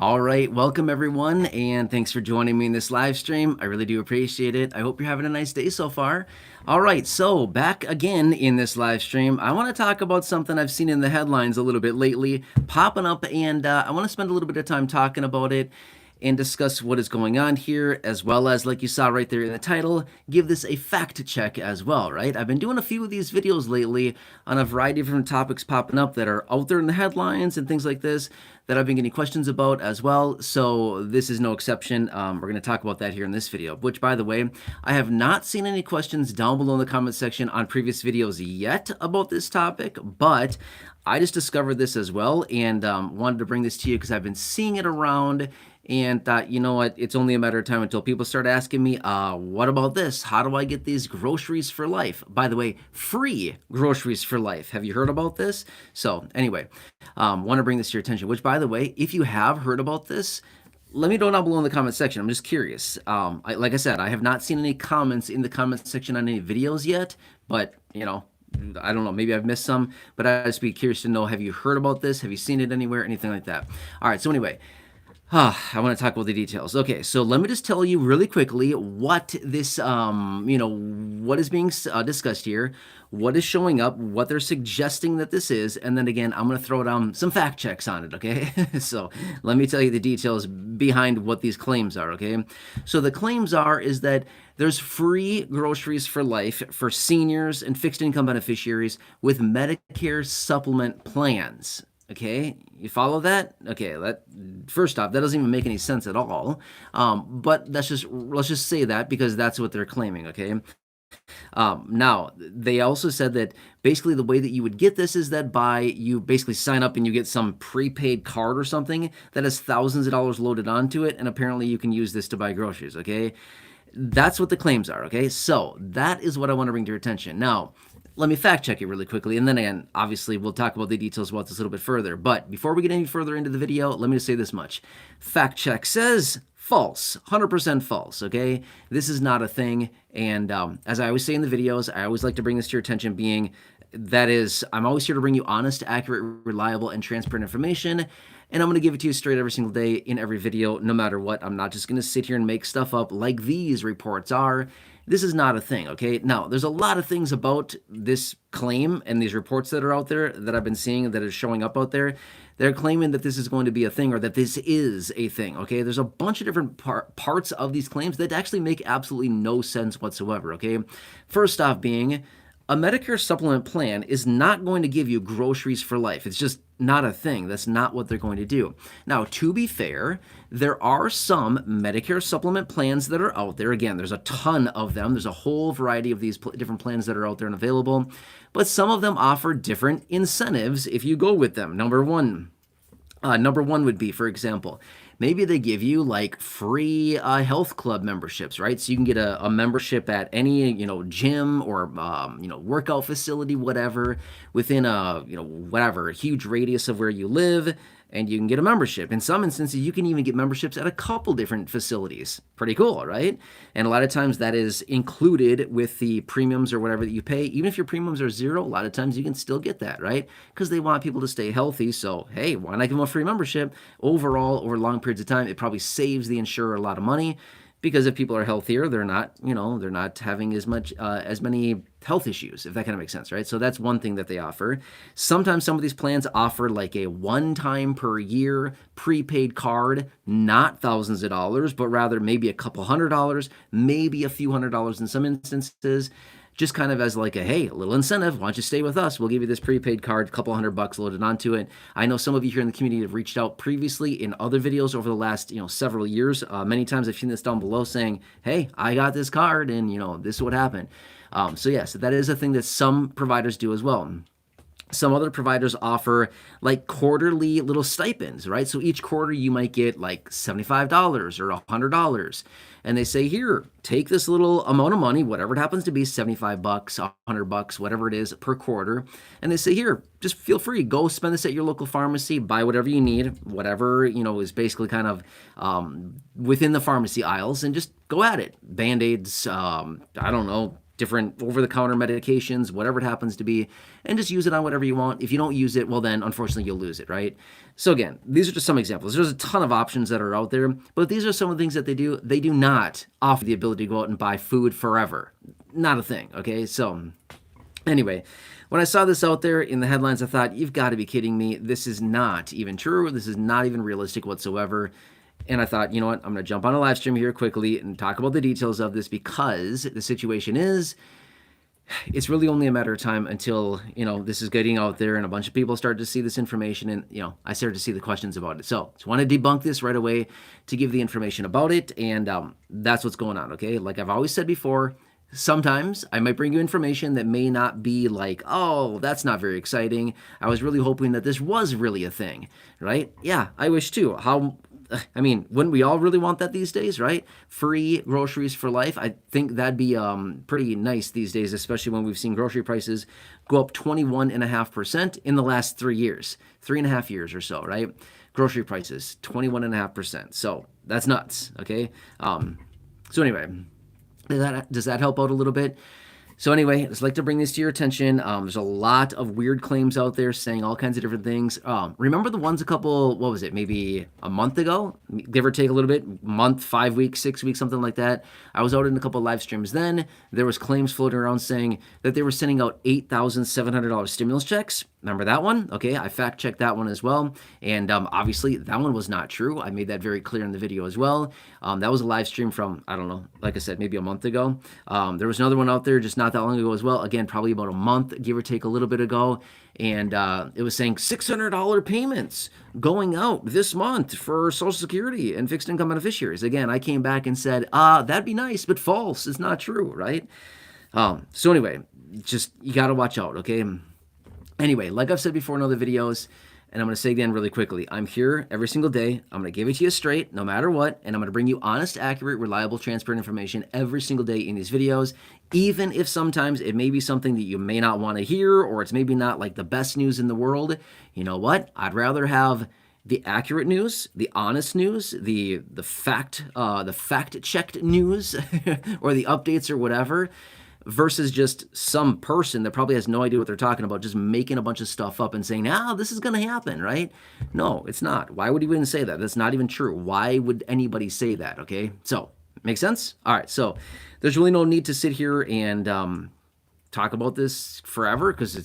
All right, welcome everyone, and thanks for joining me in this live stream. I really do appreciate it. I hope you're having a nice day so far. All right, so back again in this live stream, I want to talk about something I've seen in the headlines a little bit lately, popping up, and I want to spend a little bit of time talking about it and discuss what is going on here, as well as, like you saw right there in the title, give this a fact check as well, right? I've been doing a few of these videos lately on a variety of different topics popping up that are out there in the headlines and things like this that I've been getting questions about as well. So this is no exception. We're going to talk about that here in this video, which, by the way, I have not seen any questions down below in the comment section on previous videos yet about this topic, but I just discovered this as well and wanted to bring this to you because I've been seeing it around and thought, you know what, it's only a matter of time until people start asking me, what about this? How do I get these groceries for life? By the way, free groceries for life. Have you heard about this? So anyway, want to bring this to your attention, which, by the way, if you have heard about this, let me know down below in the comment section. I'm just curious. Like I said, I have not seen any comments in the comment section on any videos yet, but, you know, I don't know, maybe I've missed some, but I'd just be curious to know, have you heard about this? Have you seen it anywhere? Anything like that? All right, so anyway, I want to talk about the details. Okay, so let me just tell you really quickly what this, what is being discussed here, what is showing up, what they're suggesting that this is, and then again, I'm going to throw down some fact checks on it, okay? So let me tell you the details behind what these claims are, okay? So the claims is that there's free groceries for life for seniors and fixed income beneficiaries with Medicare supplement plans. Okay, you follow that? Okay, that first off, that doesn't even make any sense at all. But let's just say that because that's what they're claiming. Okay. Now they also said that basically the way that you would get this is that you basically sign up and you get some prepaid card or something that has thousands of dollars loaded onto it, and apparently you can use this to buy groceries. Okay, that's what the claims are. Okay, so that is what I want to bring to your attention now. Let me fact check it really quickly, and then again, obviously, we'll talk about the details about this a little bit further. But before we get any further into the video, let me just say this much. Fact check says false, 100% false, okay? This is not a thing, and as I always say in the videos, I always like to bring this to your attention being, that is, I'm always here to bring you honest, accurate, reliable, and transparent information, and I'm going to give it to you straight every single day in every video, no matter what. I'm not just going to sit here and make stuff up like these reports are. This is not a thing, okay? Now, there's a lot of things about this claim and these reports that are out there that I've been seeing that are showing up out there. They're claiming that this is going to be a thing or that this is a thing, okay? There's a bunch of different parts of these claims that actually make absolutely no sense whatsoever, okay? First off being, a Medicare supplement plan is not going to give you groceries for life. It's just not a thing. That's not what they're going to do. Now, to be fair, there are some Medicare supplement plans that are out there. Again, there's a ton of them. There's a whole variety of these different plans that are out there and available, but some of them offer different incentives if you go with them. Number one would be, for example, maybe they give you like free health club memberships, right? So you can get a membership at any, gym or, workout facility, whatever, within a huge radius of where you live, and you can get a membership. In some instances, you can even get memberships at a couple different facilities. Pretty cool, right? And a lot of times that is included with the premiums or whatever that you pay. Even if your premiums are zero, a lot of times you can still get that, right? Because they want people to stay healthy. So, hey, why not give them a free membership? Overall, over long periods of time, it probably saves the insurer a lot of money. Because if people are healthier, they're not having as many health issues, if that kind of makes sense, right? So that's one thing that they offer. Sometimes some of these plans offer like a one-time per year prepaid card, not thousands of dollars, but rather maybe a couple $100, maybe a few $100 in some instances. Just kind of as like a little incentive. Why don't you stay with us? We'll give you this prepaid card, a couple $100 loaded onto it. I know some of you here in the community have reached out previously in other videos over the last several years. Many times I've seen this down below saying, "Hey, I got this card, and this is what happened." So yes, that is a thing that some providers do as well. Some other providers offer like quarterly little stipends, right? So each quarter you might get like $75 or $100. And they say, here, take this little amount of money, whatever it happens to be, $75, $100, whatever it is per quarter. And they say, here, just feel free, go spend this at your local pharmacy, buy whatever you need, whatever, is basically kind of within the pharmacy aisles, and just go at it. Band-Aids, I don't know, different over-the-counter medications, whatever it happens to be, and just use it on whatever you want. If you don't use it, well then, unfortunately, you'll lose it, right? So again, these are just some examples. There's a ton of options that are out there, but these are some of the things that they do. They do not offer the ability to go out and buy food forever. Not a thing, okay? So anyway, when I saw this out there in the headlines, I thought, you've got to be kidding me. This is not even true. This is not even realistic whatsoever. And I thought, you know what, I'm going to jump on a live stream here quickly and talk about the details of this, because the situation is, it's really only a matter of time until, this is getting out there and a bunch of people start to see this information, and, I started to see the questions about it. So just want to debunk this right away to give the information about it, and that's what's going on, okay? Like I've always said before, sometimes I might bring you information that may not be like, oh, that's not very exciting. I was really hoping that this was really a thing, right? Yeah, I wish too. Wouldn't we all really want that these days, right? Free groceries for life. I think that'd be pretty nice these days, especially when we've seen grocery prices go up 21.5% in the last 3 years, 3.5 years or so, right? Grocery prices, 21.5%. So that's nuts, okay? So anyway, does that help out a little bit? So anyway, I'd just like to bring this to your attention. There's a lot of weird claims out there saying all kinds of different things. Remember the ones maybe a month ago, give or take a little bit, month, 5 weeks, 6 weeks, something like that. I was out in a couple of live streams then. There was claims floating around saying that they were sending out $8,700 stimulus checks. Remember that one? Okay, I fact-checked that one as well. And obviously, that one was not true. I made that very clear in the video as well. That was a live stream from, I don't know, like I said, maybe a month ago. There was another one out there just not that long ago as well. Again, probably about a month, give or take a little bit ago. And it was saying $600 payments going out this month for Social Security and fixed income beneficiaries. Again, I came back and said, that'd be nice, but false. It's not true, right? So anyway, just you got to watch out, okay? Anyway, like I've said before in other videos, and I'm going to say again really quickly, I'm here every single day. I'm going to give it to you straight, no matter what, and I'm going to bring you honest, accurate, reliable, transparent information every single day in these videos, even if sometimes it may be something that you may not want to hear, or it's maybe not like the best news in the world. You know what? I'd rather have the accurate news, the honest news, the fact-checked news, or the updates or whatever, versus just some person that probably has no idea what they're talking about, just making a bunch of stuff up and saying, this is going to happen, right? No, it's not. Why would you even say that? That's not even true. Why would anybody say that, okay? So, make sense? All right, so there's really no need to sit here and talk about this forever, because I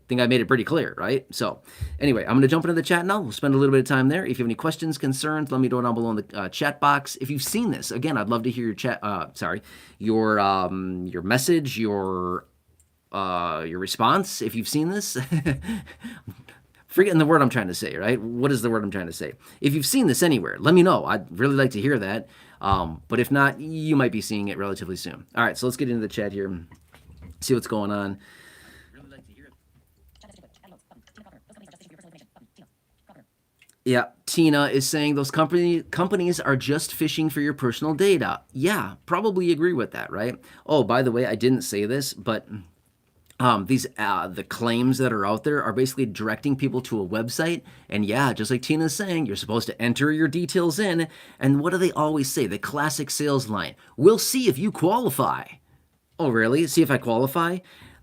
think I made it pretty clear, right? So anyway, I'm going to jump into the chat now. We'll spend a little bit of time there. If you have any questions, concerns, let me know down below in the chat box. If you've seen this, again, I'd love to hear your message, your response. If you've seen this, forgetting the word I'm trying to say, right? What is the word I'm trying to say? If you've seen this anywhere, let me know. I'd really like to hear that. But if not, you might be seeing it relatively soon. All right, so let's get into the chat here. See what's going on. Yeah, Tina is saying those companies are just fishing for your personal data. Yeah, probably agree with that, right? Oh, by the way, I didn't say this, but the claims that are out there are basically directing people to a website. And yeah, just like Tina's saying, you're supposed to enter your details in. And what do they always say? The classic sales line: we'll see if you qualify. Oh, really? See if I qualify?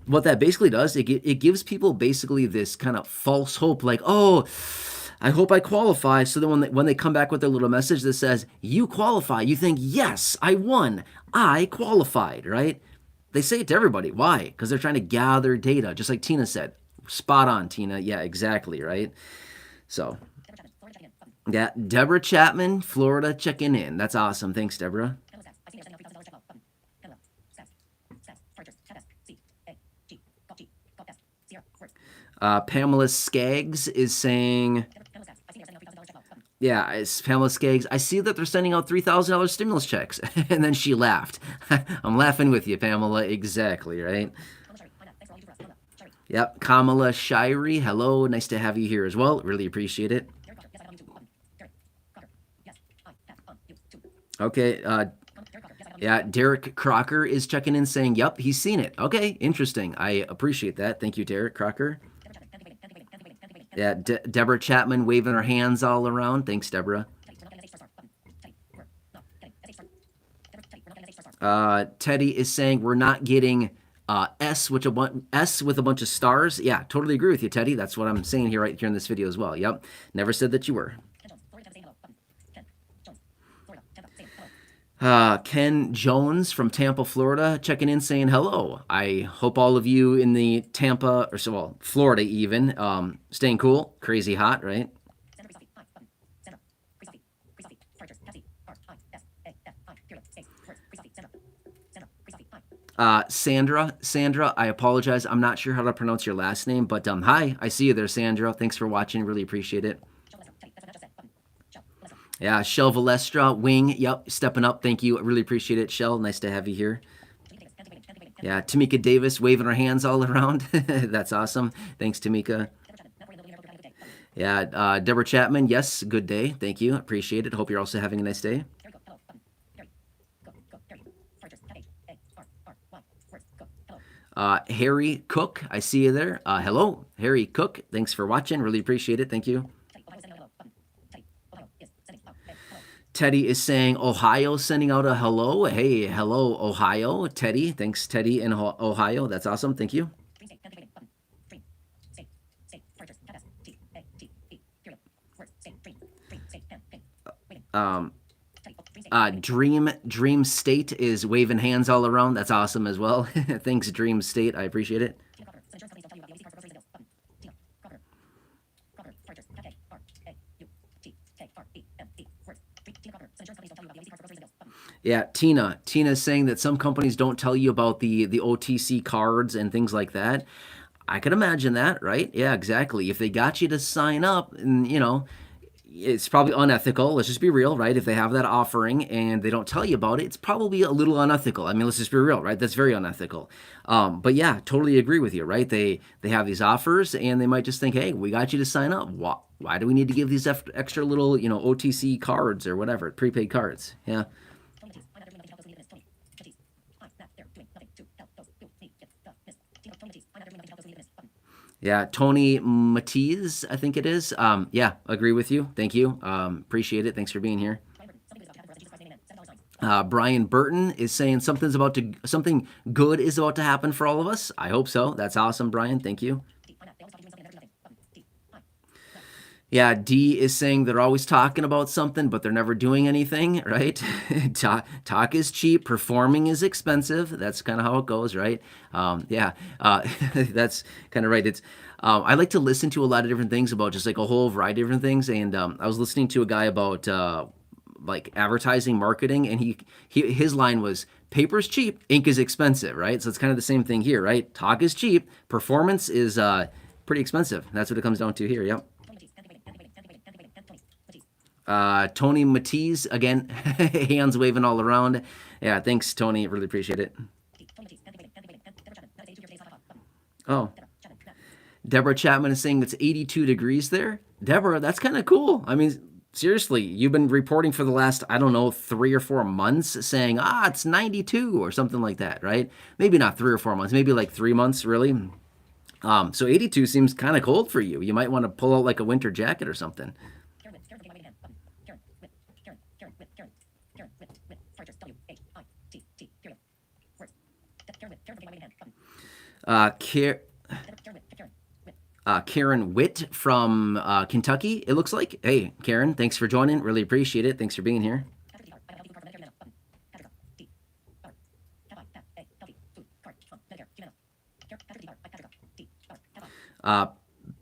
What that basically does, it gives people basically this kind of false hope, like, oh, I hope I qualify. So then when they come back with their little message that says, you qualify, you think, yes, I won. I qualified, right? They say it to everybody. Why? Because they're trying to gather data, just like Tina said. Spot on, Tina. Yeah, exactly, right? So, yeah, Deborah Chapman, Florida, checking in. That's awesome. Thanks, Deborah. Pamela Skaggs is saying, yeah, it's Pamela Skaggs. I see that they're sending out $3,000 stimulus checks. And then she laughed. I'm laughing with you, Pamela. Exactly, right? Yep, Kamala Shirey. Hello, nice to have you here as well. Really appreciate it. Okay, yeah, Derek Crocker is checking in saying, yep, he's seen it. Okay, interesting. I appreciate that. Thank you, Derek Crocker. Yeah, Deborah Chapman waving her hands all around. Thanks, Deborah. Teddy is saying we're not getting S with a bunch of stars. Yeah, totally agree with you, Teddy. That's what I'm saying here right here in this video as well. Yep, never said that you were. Ken Jones from Tampa, Florida, checking in saying hello. I hope all of you in the Tampa, or so, well, Florida even, staying cool. Crazy hot, right? Sandra, I apologize. I'm not sure how to pronounce your last name, but hi, I see you there, Sandra. Thanks for watching. Really appreciate it. Yeah, Shell Valestra, Wing, yep, stepping up. Thank you. I really appreciate it, Shell. Nice to have you here. Yeah, Tamika Davis waving her hands all around. That's awesome. Thanks, Tamika. Yeah, Deborah Chapman, yes, good day. Thank you. Appreciate it. Hope you're also having a nice day. Harry Cook, I see you there. Hello, Harry Cook. Thanks for watching. Really appreciate it. Thank you. Teddy is saying Ohio, sending out a hello. Hey, hello, Ohio. Teddy, thanks, Teddy in Ohio. That's awesome. Thank you. Dream State is waving hands all around. That's awesome as well. Thanks, Dream State. I appreciate it. Yeah, Tina's saying that some companies don't tell you about the OTC cards and things like that. I could imagine that, right? Yeah, exactly. If they got you to sign up, and it's probably unethical. Let's just be real, right? If they have that offering and they don't tell you about it, it's probably a little unethical. I mean, let's just be real, right? That's very unethical. But yeah, totally agree with you, right? They have these offers and they might just think, hey, we got you to sign up. Why do we need to give these extra little, OTC cards or whatever, prepaid cards? Yeah. Yeah, Tony Matiz, I think it is. Yeah, agree with you. Thank you. Appreciate it. Thanks for being here. Brian Burton is saying something good is about to happen for all of us. I hope so. That's awesome, Brian. Thank you. Yeah, D is saying they're always talking about something, but they're never doing anything, right? Talk is cheap, performing is expensive. That's kind of how it goes, right? Yeah, that's kind of right. It's I like to listen to a lot of different things about just like a whole variety of different things. And I was listening to a guy about like advertising, marketing, and his line was paper's cheap, ink is expensive, right? So it's kind of the same thing here, right? Talk is cheap, performance is pretty expensive. That's what it comes down to here. Yep. Tony Matiz, again, hands waving all around. Yeah, thanks, Tony. Really appreciate it. Oh. Deborah Chapman is saying it's 82 degrees there. Deborah, that's kind of cool. I mean, seriously, you've been reporting for the last, I don't know, 3 or 4 months saying, it's 92 or something like that, right? Maybe not 3 or 4 months, maybe like 3 months, really. So 82 seems kind of cold for you. You might want to pull out like a winter jacket or something. Karen Witt from Kentucky, it looks like. Hey, Karen, thanks for joining. Really appreciate it. Thanks for being here.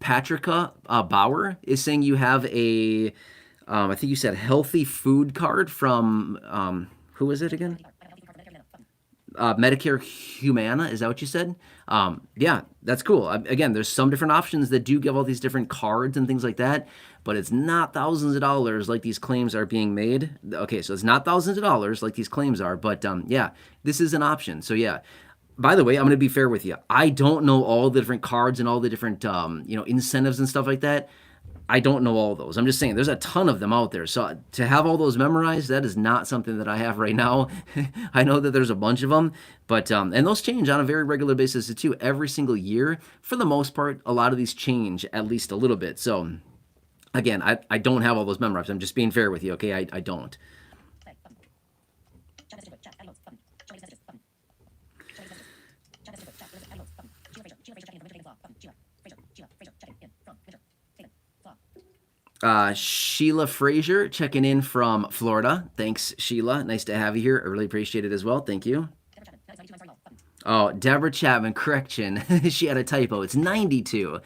Patricia Bauer is saying you have a, I think you said healthy food card from, who is it again? Medicare Humana, is that what you said? Yeah, that's cool. Again, there's some different options that do give all these different cards and things like that, but it's not thousands of dollars like these claims are being made. Okay, so it's not thousands of dollars like these claims are, but yeah, this is an option. So yeah. By the way, I'm going to be fair with you. I don't know all the different cards and all the different incentives and stuff like that. I don't know all those. I'm just saying there's a ton of them out there. So to have all those memorized, that is not something that I have right now. I know that there's a bunch of them, but and those change on a very regular basis too. Every single year, for the most part, a lot of these change at least a little bit. So again, I don't have all those memorized. I'm just being fair with you, okay? I don't. Sheila Frazier checking in from Florida. Thanks, Sheila. Nice to have you here. I really appreciate it as well. Thank you. Oh, Deborah Chapman, correction. She had a typo. It's 92.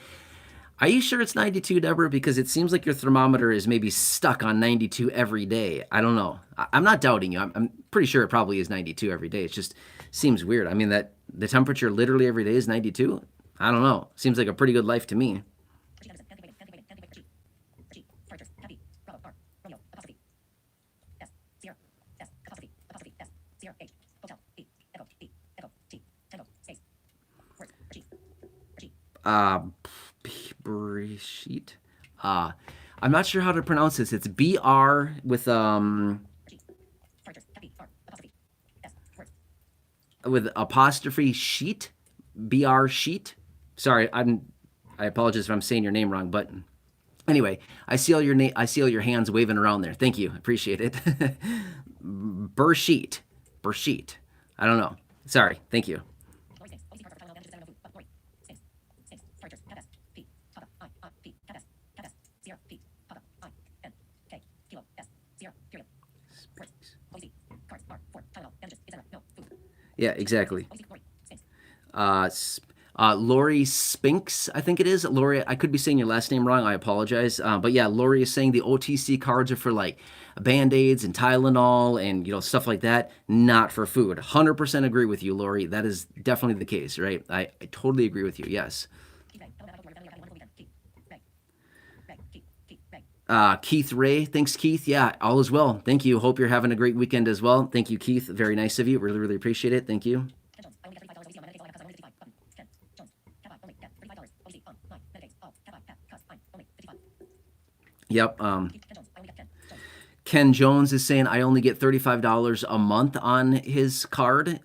Are you sure it's 92, Deborah? Because it seems like your thermometer is maybe stuck on 92 every day. I don't know. I'm not doubting you. I'm pretty sure it probably is 92 every day. It just seems weird. I mean, that the temperature literally every day is 92. I don't know. Seems like a pretty good life to me. Uh, Sheet. I'm not sure how to pronounce this. It's BR with apostrophe sheet. BR sheet. Sorry, I apologize if I'm saying your name wrong, but anyway, I see all your hands waving around there. Thank you. Appreciate it. Bersheet. Bersheet. I don't know. Sorry. Thank you. Yeah, exactly. Uh, Lori Spinks, I think it is. Lori, I could be saying your last name wrong. I apologize. But yeah, Lori is saying the OTC cards are for like Band-Aids and Tylenol and stuff like that, not for food. 100% agree with you, Lori. That is definitely the case, right? I totally agree with you. Yes. Keith Ray, thanks, Keith. Yeah, all is well. Thank you. Hope you're having a great weekend as well. Thank you, Keith. Very nice of you. Really, really appreciate it. Thank you. Yep. Ken Jones is saying I only get $35 a month on his card.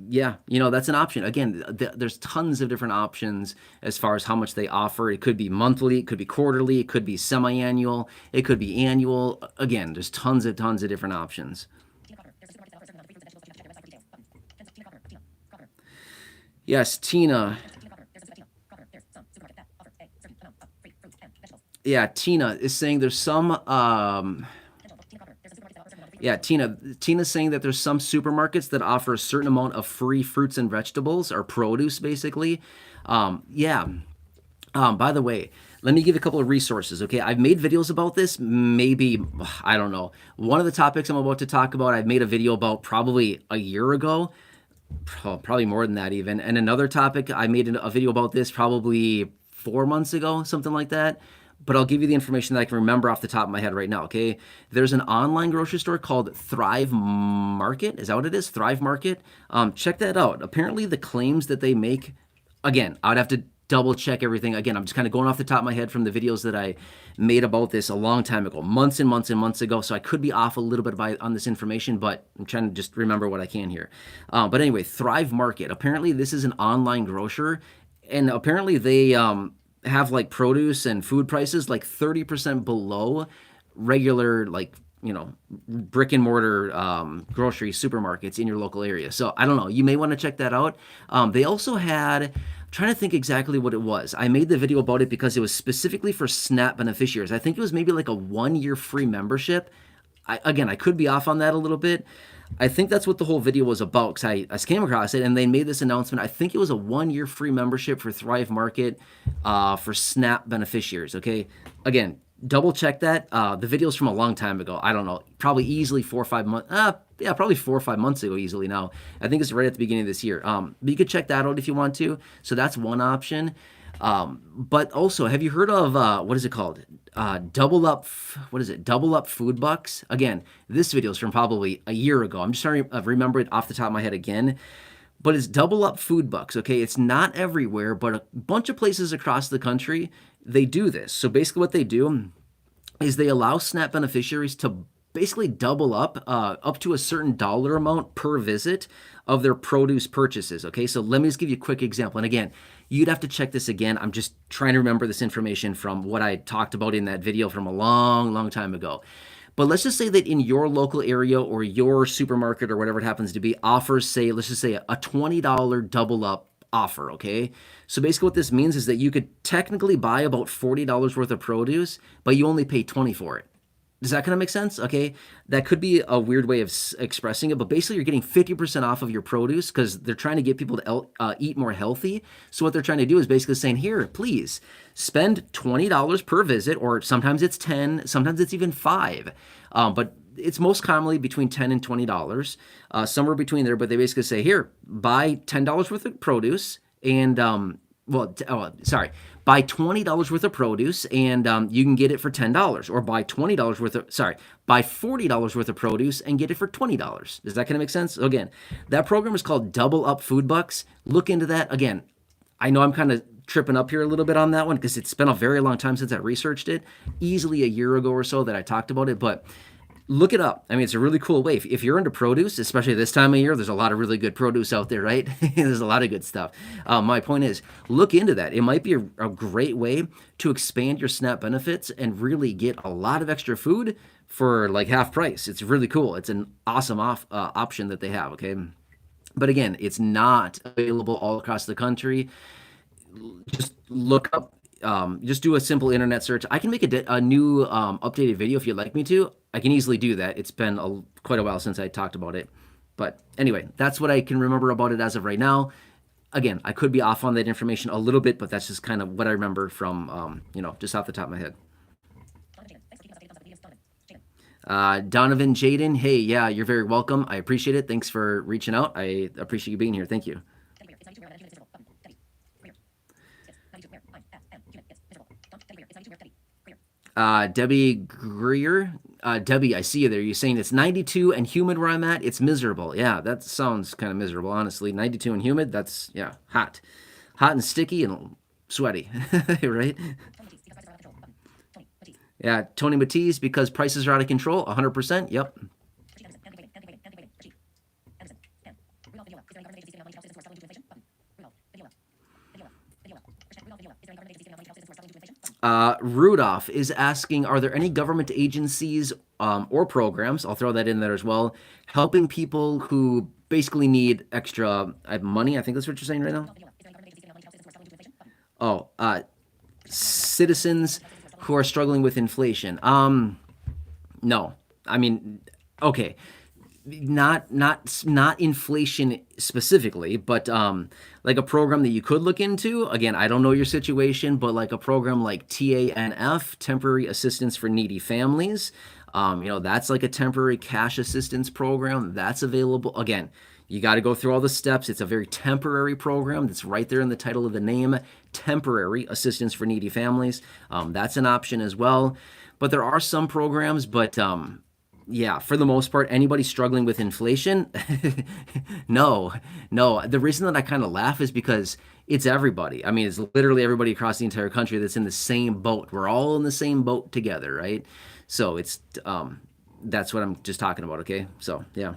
Yeah, that's an option. Again, there's tons of different options as far as how much they offer. It could be monthly, it could be quarterly, it could be semi-annual, it could be annual. Again, there's tons of different options. Yes, Tina. Yeah, Tina is saying there's some yeah, Tina's saying that there's some supermarkets that offer a certain amount of free fruits and vegetables or produce, basically. Yeah. By the way, let me give you a couple of resources. Okay, I've made videos about this. Maybe I don't know. One of the topics I'm about to talk about, I've made a video about probably a year ago. Probably more than that even. And another topic, I made a video about this probably 4 months ago, something like that. But I'll give you the information that I can remember off the top of my head right now, okay? There's an online grocery store called Thrive Market. Is that what it is? Thrive Market? Check that out. Apparently, the claims that they make, again, I'd have to double check everything. Again, I'm just kind of going off the top of my head from the videos that I made about this a long time ago, months and months and months ago. So I could be off a little bit on this information, but I'm trying to just remember what I can here. But anyway, Thrive Market. Apparently, this is an online grocer, and apparently they have like produce and food prices like 30% below regular brick and mortar grocery supermarkets in your local area. So I don't know, you may want to check that out. They also had, I'm trying to think exactly what it was. I made the video about it because it was specifically for SNAP beneficiaries. I think it was maybe like a 1 year free membership. I could be off on that a little bit. I think that's what the whole video was about because I came across it and they made this announcement. I think it was a 1 year free membership for Thrive Market for SNAP beneficiaries. Okay, again, double check that. The video's from a long time ago. I don't know, probably easily 4 or 5 months. Yeah, probably 4 or 5 months ago easily now. I think it's right at the beginning of this year. But you could check that out if you want to. So that's one option. But also, have you heard of what is it called? Double up. What is it? Double up food bucks. Again, this video is from probably a year ago. I'm just trying to remember it off the top of my head again. But it's double up food bucks. Okay, it's not everywhere, but a bunch of places across the country they do this. So basically, what they do is they allow SNAP beneficiaries to basically double up to a certain dollar amount per visit of their produce purchases. Okay, so let me just give you a quick example. And again, you'd have to check this again. I'm just trying to remember this information from what I talked about in that video from a long, long time ago. But let's just say that in your local area or your supermarket or whatever it happens to be offers, say, let's just say a $20 double up offer, okay? So basically what this means is that you could technically buy about $40 worth of produce, but you only pay 20 for it. Does that kind of make sense? Okay. That could be a weird way of expressing it, but basically you're getting 50% off of your produce because they're trying to get people to eat more healthy. So what they're trying to do is basically saying, here, please spend $20 per visit, or sometimes it's 10, sometimes it's even 5. But it's most commonly between 10 and $20, somewhere between there. But they basically say, here, buy $10 worth of produce and buy $20 worth of produce and you can get it for $10, or buy buy $40 worth of produce and get it for $20. Does that kind of make sense? Again, that program is called Double Up Food Bucks. Look into that. Again, I know I'm kind of tripping up here a little bit on that one because it's been a very long time since I researched it, easily a year ago or so that I talked about it, but look it up. I mean, it's a really cool way. If you're into produce, especially this time of year, there's a lot of really good produce out there, right? There's a lot of good stuff. My point is, look into that. It might be a great way to expand your SNAP benefits and really get a lot of extra food for like half price. It's really cool. It's an awesome option that they have, okay? But again, it's not available all across the country. Just look up, just do a simple internet search. I can make a new updated video if you'd like me to. I can easily do that. It's been quite a while since I talked about it. But anyway, that's what I can remember about it as of right now. Again, I could be off on that information a little bit, but that's just kind of what I remember from, just off the top of my head. Donovan Jaden, hey, yeah, you're very welcome. I appreciate it. Thanks for reaching out. I appreciate you being here. Thank you. Debbie Greer. Debbie, I see you there. You're saying it's 92 and humid where I'm at. It's miserable. Yeah, that sounds kind of miserable, honestly. 92 and humid, that's, yeah, hot. Hot and sticky and sweaty, right? Yeah, Tony Matisse, because prices are out of control. 100%. Yep. Rudolph is asking, are there any government agencies or programs, I'll throw that in there as well, helping people who basically need extra money? I think that's what you're saying right now. Oh, citizens who are struggling with inflation. No. I mean, okay. Not inflation specifically, but like a program that you could look into. Again, I don't know your situation, but like a program like TANF, Temporary Assistance for Needy Families. That's like a temporary cash assistance program that's available. Again, you got to go through all the steps. It's a very temporary program. That's right there in the title of the name, Temporary Assistance for Needy Families. That's an option as well. But there are some programs, but yeah, for the most part, anybody struggling with inflation, no. The reason that I kind of laugh is because it's everybody. I mean, it's literally everybody across the entire country that's in the same boat. We're all in the same boat together, right? So it's that's what I'm just talking about, okay? So, yeah.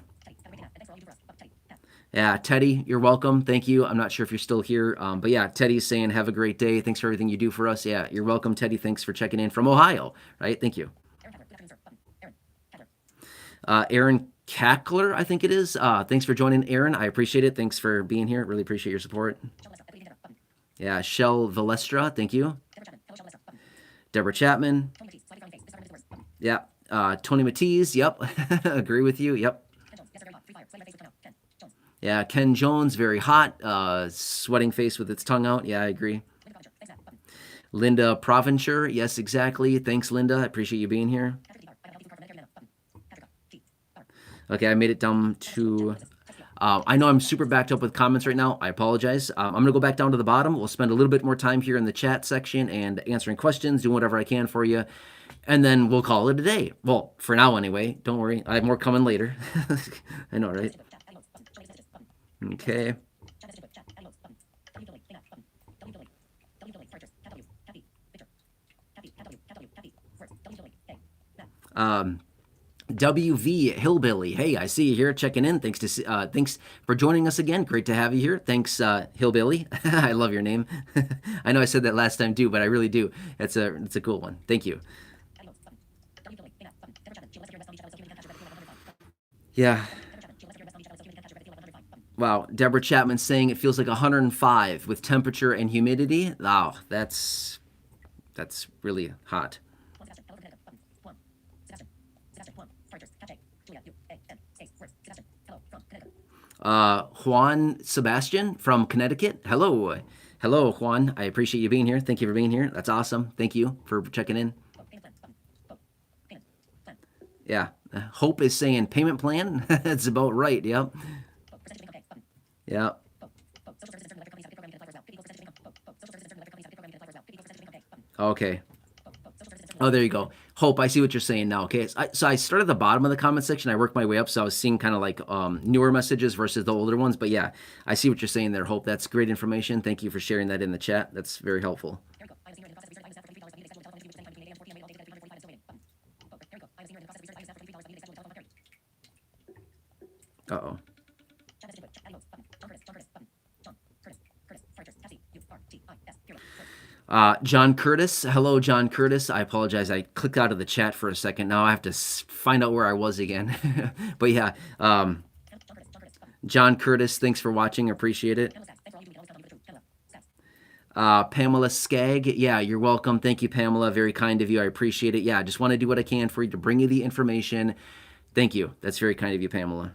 Yeah, Teddy, you're welcome. Thank you. I'm not sure if you're still here, but yeah, Teddy's saying, have a great day. Thanks for everything you do for us. Yeah, you're welcome, Teddy. Thanks for checking in from Ohio, right? Thank you. Aaron Cackler, I think it is. Thanks for joining, Aaron. I appreciate it. Thanks for being here. Really appreciate your support. Yeah, Shell Valestra, thank you. Deborah Chapman. Yeah. Tony Matisse, yep. Agree with you, yep. Yeah, Ken Jones, very hot. Sweating face with its tongue out. Yeah, I agree. Linda Provencher, yes, exactly. Thanks, Linda. I appreciate you being here. Okay, I made it down to, I know I'm super backed up with comments right now. I apologize. I'm going to go back down to the bottom. We'll spend a little bit more time here in the chat section and answering questions, doing whatever I can for you. And then we'll call it a day. Well, for now anyway. Don't worry. I have more coming later. I know, right? Okay. WV Hillbilly. Hey, I see you here checking in. Thanks for joining us again. Great to have you here. Thanks, Hillbilly. I love your name. I know I said that last time too, but I really do. It's a cool one. Thank you. Yeah. Wow, Deborah Chapman saying it feels like 105 with temperature and humidity. Wow, that's really hot. Juan Sebastian from Connecticut. Hello. Hello, Juan. I appreciate you being here. Thank you for being here. That's awesome. Thank you for checking in. Yeah. Hope is saying payment plan. That's about right. Yep. Yeah. Okay. Oh, there you go. Hope, I see what you're saying now. Okay, so I started at the bottom of the comment section. I worked my way up, so I was seeing kind of like newer messages versus the older ones. But yeah, I see what you're saying there. Hope, that's great information. Thank you for sharing that in the chat. That's very helpful. Uh-oh. John Curtis. Hello, John Curtis. I apologize. I clicked out of the chat for a second. Now I have to find out where I was again. But yeah, John Curtis, thanks for watching. Appreciate it. Pamela Skagg. Yeah, you're welcome. Thank you, Pamela. Very kind of you. I appreciate it. Yeah, I just want to do what I can for you to bring you the information. Thank you. That's very kind of you, Pamela.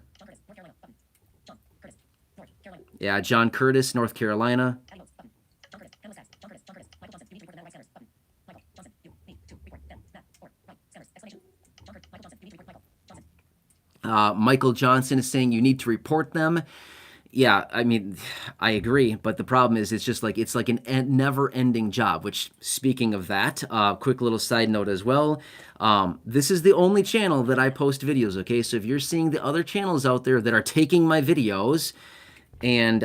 Yeah, John Curtis, North Carolina. Michael Johnson is saying you need to report them. Yeah, I mean, I agree, but the problem is it's like an never-ending job. Which, speaking of that, quick little side note as well. This is the only channel that I post videos. Okay, so if you're seeing the other channels out there that are taking my videos and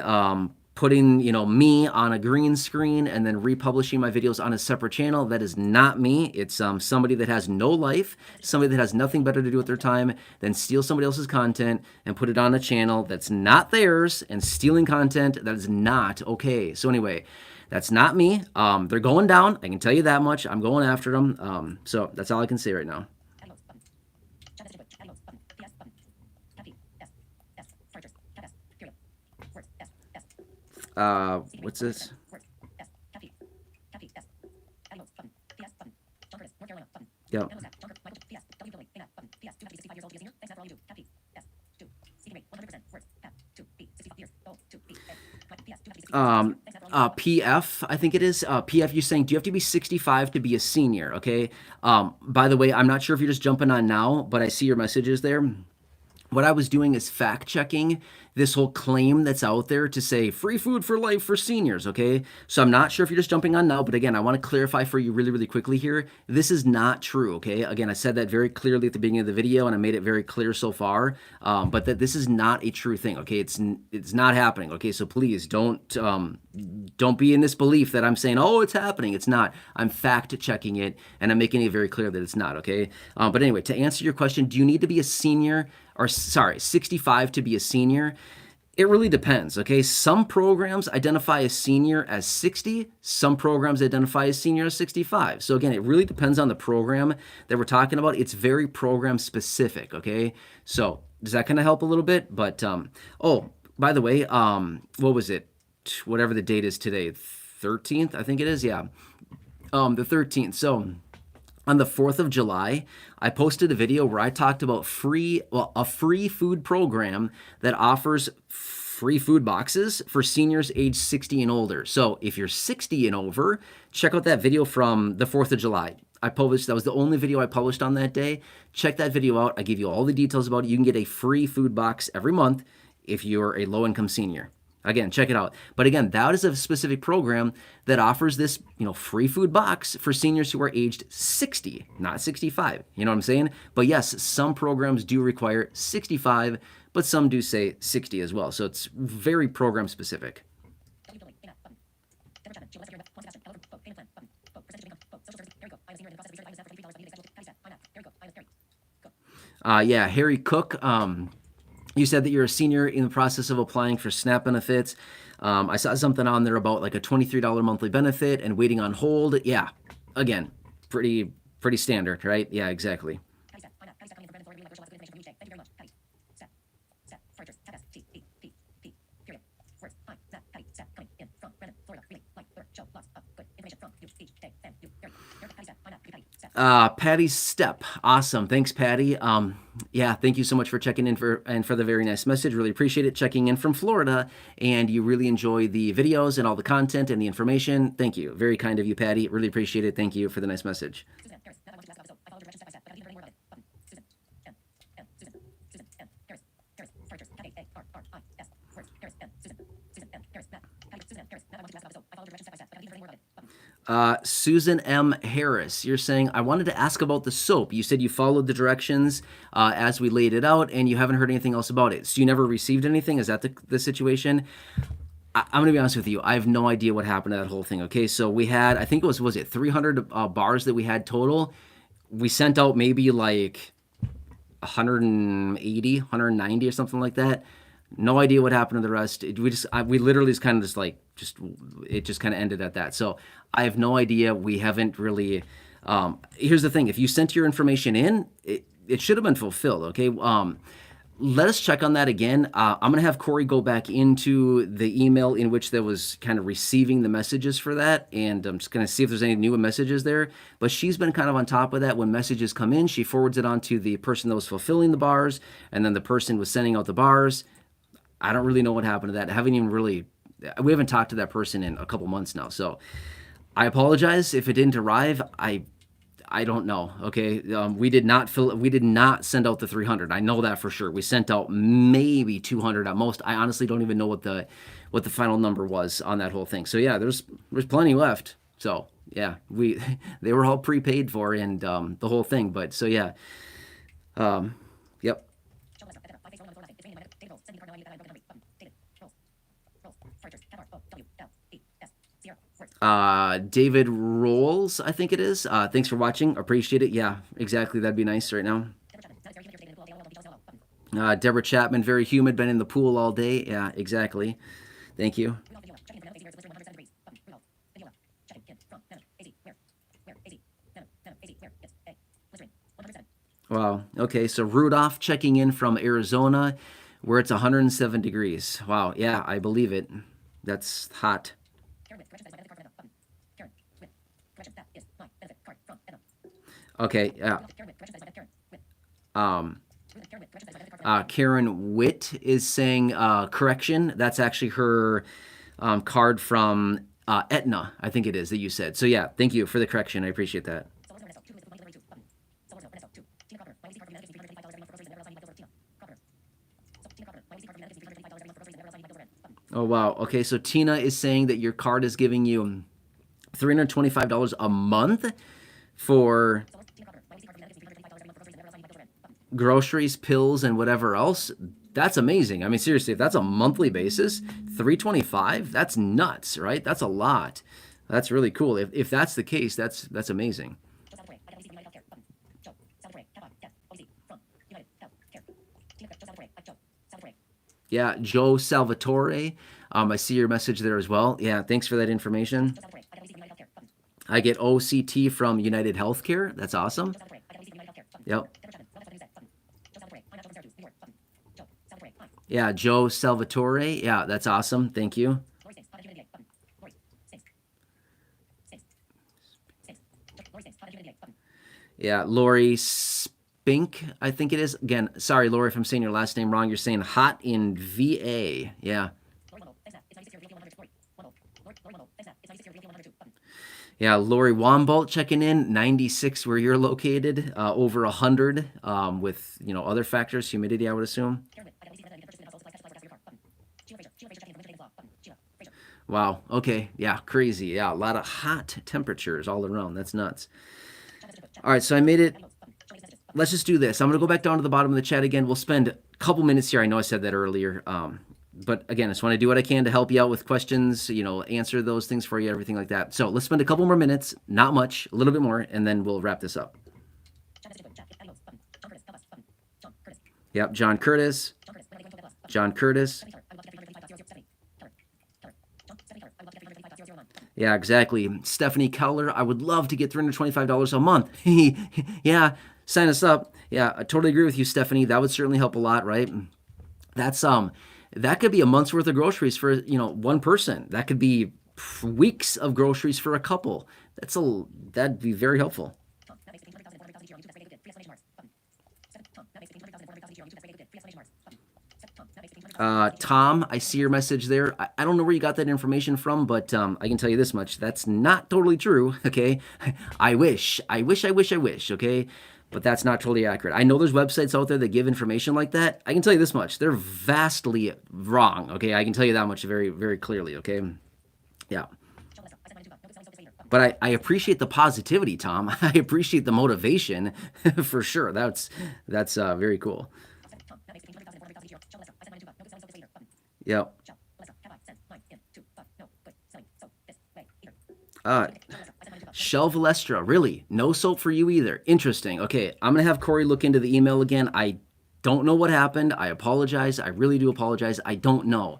putting me on a green screen and then republishing my videos on a separate channel, that is not me. It's somebody that has no life, somebody that has nothing better to do with their time than steal somebody else's content and put it on a channel that's not theirs, and stealing content that is not okay. So anyway, that's not me. They're going down, I can tell you that much. I'm going after them. So that's all I can say right now. What's this? Yep. PF, I think it is. PF, you're saying, do you have to be 65 to be a senior? Okay. By the way, I'm not sure if you're just jumping on now, but I see your messages there. What I was doing is fact checking this whole claim that's out there to say free food for life for seniors, okay? So I'm not sure if you're just jumping on now, but again, I want to clarify for you really, really quickly here. This is not true, okay? Again, I said that very clearly at the beginning of the video, and I made it very clear so far, but that this is not a true thing, okay? It's not happening, okay? So please don't be in this belief that I'm saying, oh, it's happening. It's not. I'm fact checking it, and I'm making it very clear that it's not, okay? But anyway, to answer your question, do you need to be a senior, or sorry, 65 to be a senior? It really depends, okay? Some programs identify a senior as 60. Some programs identify a senior as 65. So again, it really depends on the program that we're talking about. It's very program specific, okay? So does that kind of help a little bit? But, oh, by the way, what was it? Whatever the date is today, 13th, I think it is, yeah. The 13th. So on the 4th of July, I posted a video where I talked about a free food program that offers free food boxes for seniors age 60 and older. So if you're 60 and over, check out that video from the 4th of July. That was the only video I published on that day. Check that video out. I give you all the details about it. You can get a free food box every month if you're a low-income senior. Again, check it out. But again, that is a specific program that offers this, free food box for seniors who are aged 60, not 65. You know what I'm saying? But yes, some programs do require 65, but some do say 60 as well. So it's very program specific. Yeah, Harry Cook. You said that you're a senior in the process of applying for SNAP benefits. I saw something on there about like a $23 monthly benefit and waiting on hold. Yeah, again, pretty standard, right? Yeah, exactly. Patty's Step. Awesome. Thanks, Patty. Yeah, thank you so much for checking in for the very nice message. Really appreciate it. Checking in from Florida, and you really enjoy the videos and all the content and the information. Thank you. Very kind of you, Patty. Really appreciate it. Thank you for the nice message. Susan M. Harris, you're saying, I wanted to ask about the soap. You said you followed the directions as we laid it out, and you haven't heard anything else about it. So you never received anything? Is that the situation? I'm going to be honest with you. I have no idea what happened to that whole thing. Okay, so we had, I think was it 300 bars that we had total? We sent out maybe like 180, 190 or something like that. No idea what happened to the rest. We literally just kind of it just kind of ended at that. So I have no idea. We haven't really. Here's the thing: if you sent your information in, it should have been fulfilled. Okay. Let us check on that again. I'm gonna have Corey go back into the email in which there was kind of receiving the messages for that, and I'm just gonna see if there's any new messages there. But she's been kind of on top of that. When messages come in, she forwards it on to the person that was fulfilling the bars, and then the person was sending out the bars. I don't really know what happened to that. We haven't talked to that person in a couple months now. So I apologize if it didn't arrive. I don't know. Okay. We did not send out the 300. I know that for sure. We sent out maybe 200 at most. I honestly don't even know what the final number was on that whole thing. So yeah, there's plenty left. So yeah, they were all prepaid for and the whole thing. But so yeah. Yep. David Rolls, I think it is. Thanks for watching. Appreciate it. Yeah, exactly. That'd be nice right now. Deborah Chapman, very humid, been in the pool all day. Yeah, exactly. Thank you. Wow. Okay, so Rudolph checking in from Arizona, where it's 107 degrees. Wow. Yeah, I believe it. That's hot. Okay. Yeah. Karen Witt is saying correction. That's actually her card from Aetna, I think it is that you said. So yeah, thank you for the correction. I appreciate that. Oh wow. Okay, so Tina is saying that your card is giving you $325 a month for groceries, pills, and whatever else. That's amazing. I mean, seriously, if that's a monthly basis, $325, that's nuts, right? That's a lot. That's really cool. If that's the case, that's amazing. Yeah, Joe Salvatore. I see your message there as well. Yeah, thanks for that information. I get OCT from United Healthcare. That's awesome. Yep. Yeah, Joe Salvatore. Yeah, that's awesome. Thank you. Yeah, Lori Spink, I think it is. Again, sorry, Lori, if I'm saying your last name wrong. You're saying hot in VA. Yeah. Yeah, Lori Wombolt checking in, 96 where you're located, over 100 with, other factors, humidity, I would assume. Wow, okay, yeah, crazy. Yeah, a lot of hot temperatures all around. That's nuts. All right, so I made it. Let's just do this. I'm going to go back down to the bottom of the chat again. We'll spend a couple minutes here. I know I said that earlier. But again, I just want to do what I can to help you out with questions, answer those things for you, everything like that. So let's spend a couple more minutes, not much, a little bit more, and then we'll wrap this up. Yep, John Curtis. John Curtis. Yeah, exactly. Stephanie Keller, I would love to get $325 a month. Yeah, sign us up. Yeah, I totally agree with you, Stephanie. That would certainly help a lot, right? That's that could be a month's worth of groceries for, one person. That could be weeks of groceries for a couple. That'd be very helpful. Tom, I see your message there. I don't know where you got that information from, but I can tell you this much. That's not totally true, okay? I wish. Okay? But that's not totally accurate. I know there's websites out there that give information like that. I can tell you this much. They're vastly wrong, okay? I can tell you that much very, very clearly, okay? Yeah. But I appreciate the positivity, Tom. I appreciate the motivation for sure. That's very cool. Yep. Uh, Shell Valestra, really? No soap for you either. Interesting. Okay, I'm gonna have Corey look into the email again. I don't know what happened. I apologize. I really do apologize. I don't know.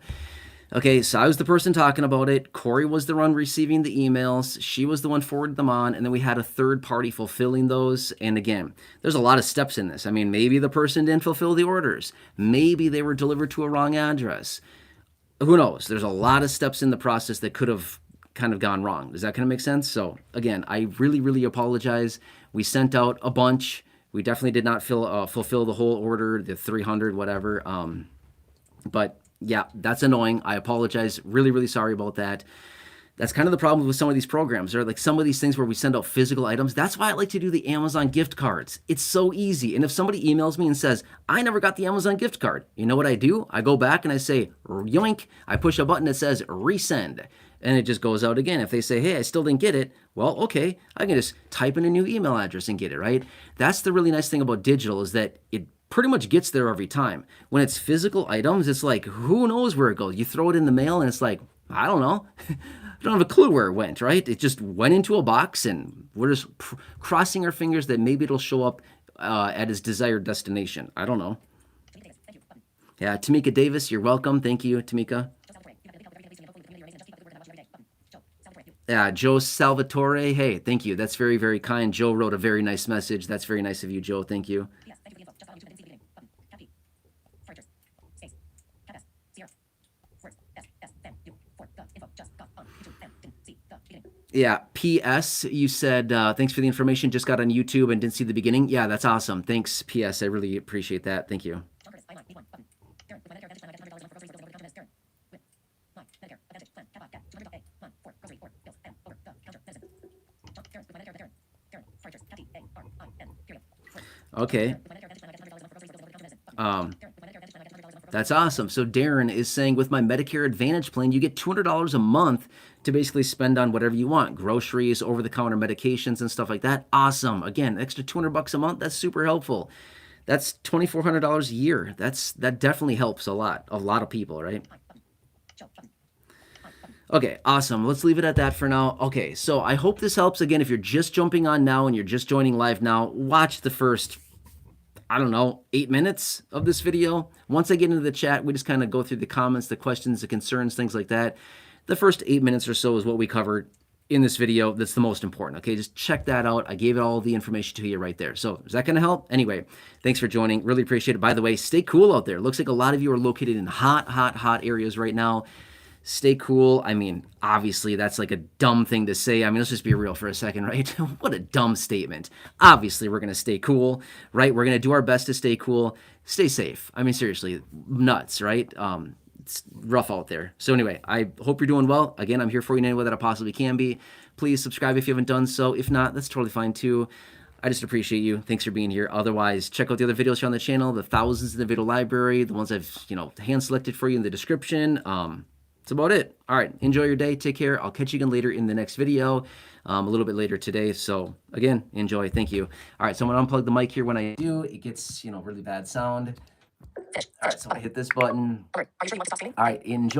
Okay, so I was the person talking about it. Corey was the one receiving the emails. She was the one forwarding them on, and then we had a third party fulfilling those. And again, there's a lot of steps in this. I mean, maybe the person didn't fulfill the orders. Maybe they were delivered to a wrong address. Who knows? There's a lot of steps in the process that could have kind of gone wrong. Does that kind of make sense? So again, I really, really apologize. We sent out a bunch. We definitely did not fulfill the whole order, the 300, whatever. But yeah, that's annoying. I apologize. Really, really sorry about that. That's kind of the problem with some of these programs. There are like some of these things where we send out physical items. That's why I like to do the Amazon gift cards. It's so easy. And if somebody emails me and says, I never got the Amazon gift card, you know what I do? I go back and I say, yoink. I push a button that says resend. And it just goes out again. If they say, hey, I still didn't get it, well, okay, I can just type in a new email address and get it, right? That's the really nice thing about digital is that it pretty much gets there every time. When it's physical items, it's like, who knows where it goes? You throw it in the mail and it's like, I don't know. I don't have a clue where it went, right? It just went into a box and we're just crossing our fingers that maybe it'll show up at its desired destination. I don't know. Yeah, Tamika Davis, you're welcome. Thank you, Tamika. Yeah, Joe Salvatore. Hey, thank you. That's very, very kind. Joe wrote a very nice message. That's very nice of you, Joe. Thank you. Yeah, P.S. You said, thanks for the information. Just got on YouTube and didn't see the beginning. Yeah, that's awesome. Thanks, P.S. I really appreciate that. Thank you. Okay. That's awesome. So Darren is saying with my Medicare Advantage plan, you get $200 a month to basically spend on whatever you want, groceries, over-the-counter medications, and stuff like that. Awesome. Again, extra $200 a month. That's super helpful. That's $2,400 a year. That definitely helps a lot of people, right? Okay, awesome. Let's leave it at that for now. Okay, so I hope this helps. Again, if you're just jumping on now and you're just joining live now, watch the first, I don't know, 8 minutes of this video. Once I get into the chat, we just kind of go through the comments, the questions, the concerns, things like that. The first 8 minutes or so is what we covered in this video. That's the most important. Okay, just check that out. I gave all the information to you right there. So is that going to help? Anyway, thanks for joining. Really appreciate it. By the way, stay cool out there. Looks like a lot of you are located in hot areas right now. Stay cool. I mean, obviously, that's like a dumb thing to say. I mean, let's just be real for a second, right? What a dumb statement. Obviously, we're going to stay cool, right? We're going to do our best to stay cool. Stay safe. I mean, seriously, nuts, right? It's rough out there. So anyway, I hope you're doing well. Again, I'm here for you in any way that I possibly can be. Please subscribe if you haven't done so. If not, that's totally fine too. I just appreciate you. Thanks for being here. Otherwise, check out the other videos here on the channel, the thousands in the video library, the ones I've, hand selected for you in the description. That's about it. All right. Enjoy your day. Take care. I'll catch you again later in the next video, a little bit later today. So again, enjoy. Thank you. All right. So I'm going to unplug the mic here. When I do, it gets, really bad sound. All right. So I'm going to hit this button. All right. Enjoy.